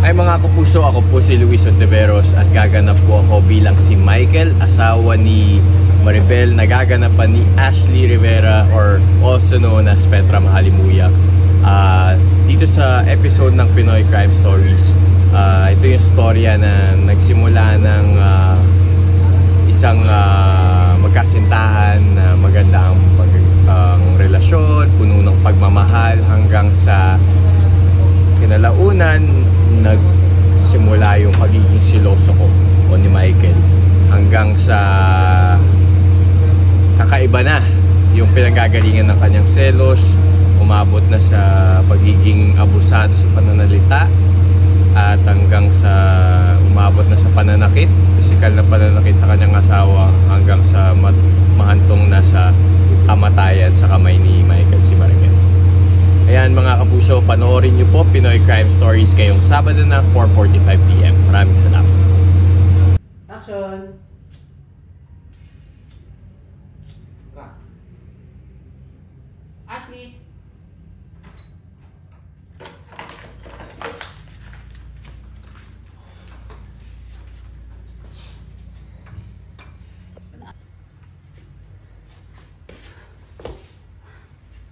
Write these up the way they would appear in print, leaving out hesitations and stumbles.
Ay mga kapuso, ako po si Luis Ontiveros at gaganap po ako bilang si Michael, asawa ni Maribel, nagaganapan ni Ashley Rivera or also known as Petra Mahalimuyak. Dito sa episode ng Pinoy Crime Stories, ito yung storya na nagsimula ng isang magkasintahan na maganda ang relasyon, puno ng pagmamahal hanggang sa kinalaunan nagsimula yung pagiging siloso ko o ni Michael hanggang sa kakaiba na yung pinanggagalingan ng kanyang selos, umabot na sa pagiging abusado sa pananalita at hanggang sa umabot na sa pananakit, physical na pananakit sa kanyang asawa hanggang sa mahantong na sa kamatayan sa kamay ni Michael si Maribel. Ayan mga kapuso, panoorin nyo po Pinoy Crime Stories ngayong Sabado na 4:45 PM. Maraming salamat. Action! Ashley!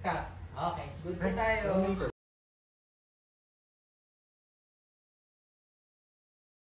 Cut. Okay, good na tayo.